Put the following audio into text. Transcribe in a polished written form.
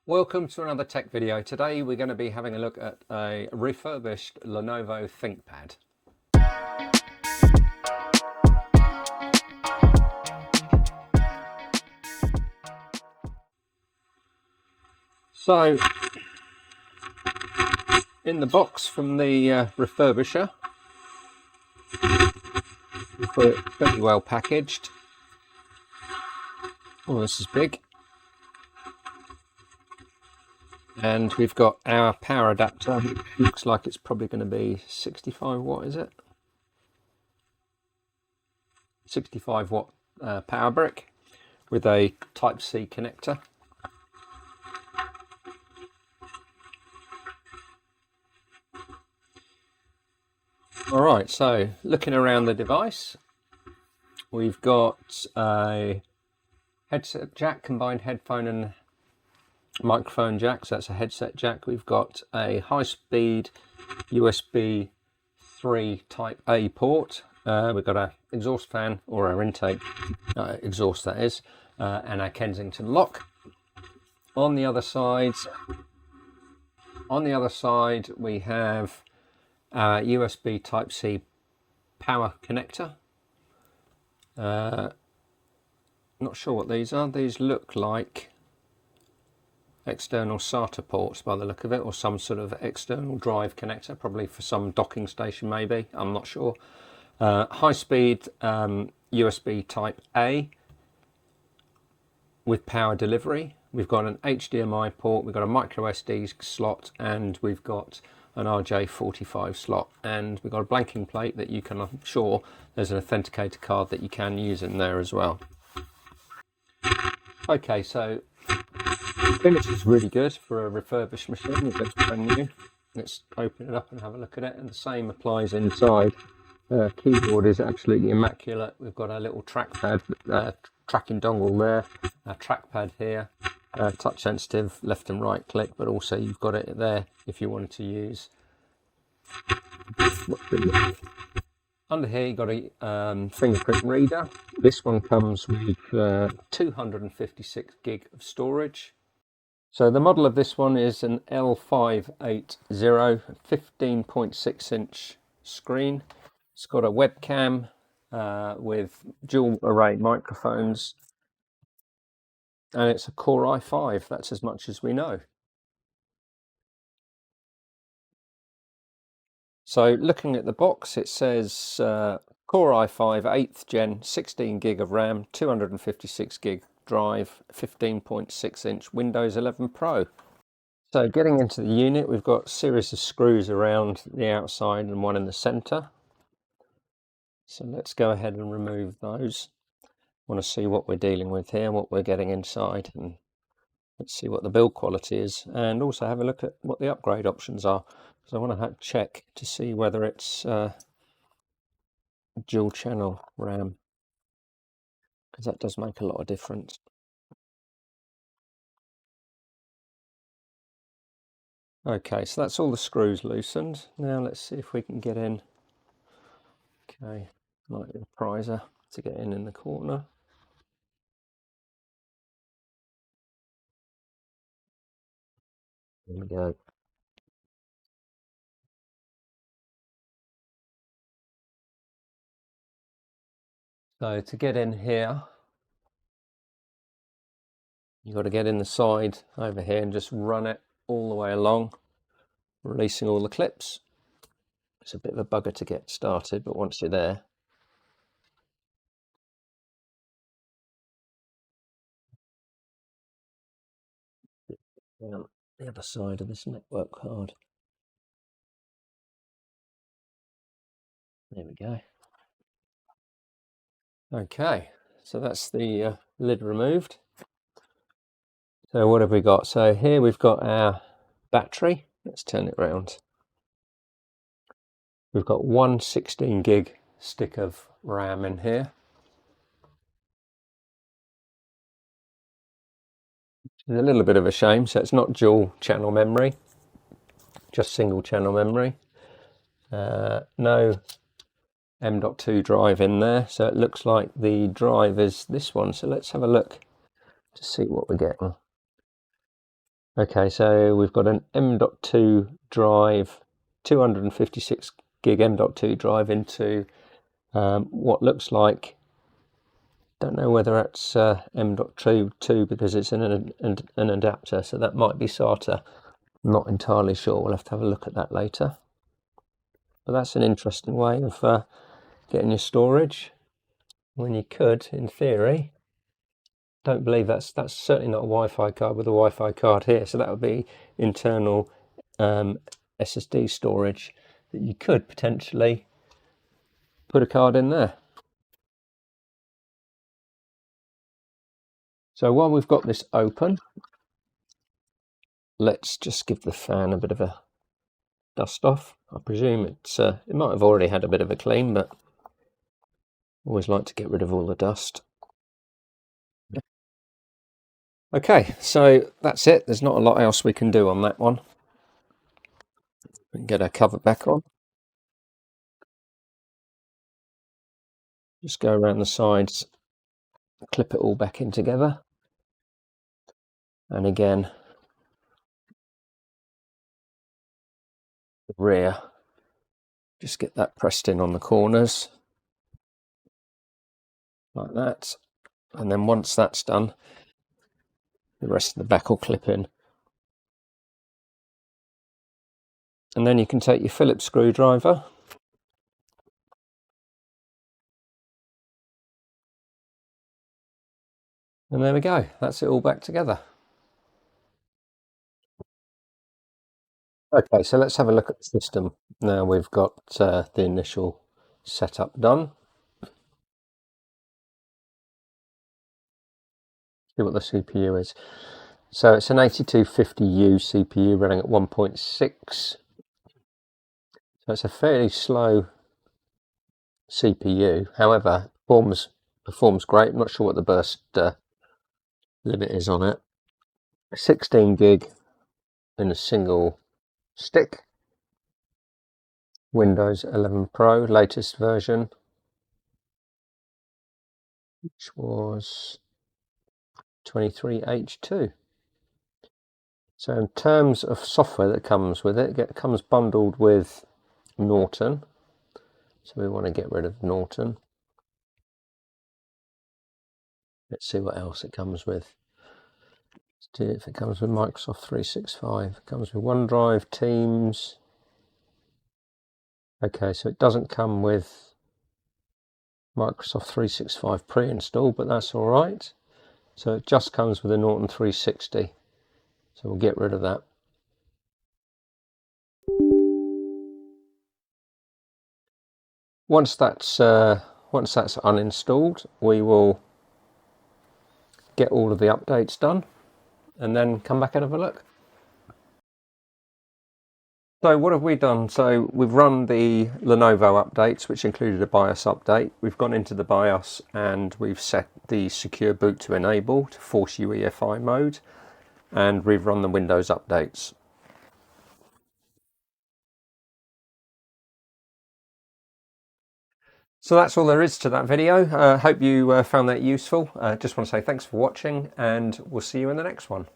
Welcome to another tech video. Today we're going to be having a look at a refurbished Lenovo Thinkpad. So, in the box from the refurbisher, we've got it fairly well packaged. Oh, this is big. And we've got our power adapter, which looks like it's probably going to be 65 watt, is it? 65 watt power brick with a Type-C connector. Alright, so looking around the device, we've got a headset jack, combined headphone and microphone jack, so that's a headset jack. We've got a high-speed USB 3 Type A port. We've got an exhaust fan, or our intake exhaust that is, and our Kensington lock. On the other side we have our USB Type-C power connector. Not sure what these are. These look like external SATA ports by the look of it, or some sort of external drive connector, probably for some docking station maybe, I'm not sure. High speed USB Type A with power delivery. We've got an HDMI port, we've got a micro SD slot, and we've got an RJ45 slot, and we've got a blanking plate that you can, I'm sure there's an authenticator card that you can use in there as well. Okay, so finish is really good for a refurbished machine. It looks brand new. Let's open it up and have a look at it, and the same applies inside. Keyboard is absolutely immaculate. We've got a little trackpad, tracking dongle there, a trackpad here, touch sensitive left and right click, but also you've got it there if you wanted to use. Under here you've got a fingerprint reader. This one comes with 256 gig of storage. So the model of this one is an L580 15.6 inch screen. It's got a webcam with dual array microphones, and it's a Core i5. That's as much as we know. So looking at the box, it says Core i5 8th gen, 16 gig of RAM, 256 gig drive, 15.6 inch Windows 11 Pro. So getting into the unit, we've got a series of screws around the outside and one in the center. So let's go ahead and remove those. I want to see what we're dealing with here, what we're getting inside, and let's see what the build quality is, and also have a look at what the upgrade options are, because I want to check to see whether it's dual channel RAM, because that does make a lot of difference. Okay, so that's all the screws loosened. Now let's see if we can get in. Okay, like the prizer to get in the corner. There we go. So to get in here, you've got to get in the side over here and just run it all the way along, releasing all the clips. It's a bit of a bugger to get started, but once you're there, the other side of this network card. There we go. Okay, so that's the lid removed. So what have we got? So here we've got our battery. Let's turn it round. We've got one 16 gig stick of RAM in here. It's a little bit of a shame, so it's not dual channel memory, just single channel memory. No M.2 drive in there, so it looks like the drive is this one. So let's have a look to see what we're getting. Okay, so we've got an M.2 drive, 256 gig M.2 drive into what looks like, don't know whether that's M.2 because it's an adapter, so that might be SATA. I'm not entirely sure. We'll have to have a look at that later. But that's an interesting way of getting your storage when you could, in theory. Don't believe that's certainly not a Wi-Fi card with a Wi-Fi card here. So that would be internal SSD storage that you could potentially put a card in there. So while we've got this open, let's just give the fan a bit of a dust off. I presume it might have already had a bit of a clean, but always like to get rid of all the dust. Okay, so that's it. There's not a lot else we can do on that one. We can get our cover back on. Just go around the sides, clip it all back in together. And again, the rear, just get that pressed in on the corners like that. And then once that's done, the rest of the back will clip in. And then you can take your Phillips screwdriver and there we go. That's it all back together. Okay, so let's have a look at the system. Now we've got the initial setup done. See what the CPU is. So it's an 8250U CPU running at 1.6. So it's a fairly slow CPU. However, performs great. I'm not sure what the burst limit is on it. 16 gig in a single stick. Windows 11 Pro, latest version, which was 23H2. So in terms of software that comes with it, it comes bundled with Norton. So we want to get rid of Norton. Let's see what else it comes with. Let's see if it comes with Microsoft 365. It comes with OneDrive, Teams. Okay, so it doesn't come with Microsoft 365 pre-installed, but that's all right. So it just comes with a Norton 360. So we'll get rid of that. Once that's uninstalled, we will get all of the updates done and then come back and have a look. So what have we done? So we've run the Lenovo updates, which included a BIOS update. We've gone into the BIOS and we've set the secure boot to enable to force UEFI mode, and we've run the Windows updates. So that's all there is to that video. Hope you found that useful. Just want to say thanks for watching, and we'll see you in the next one.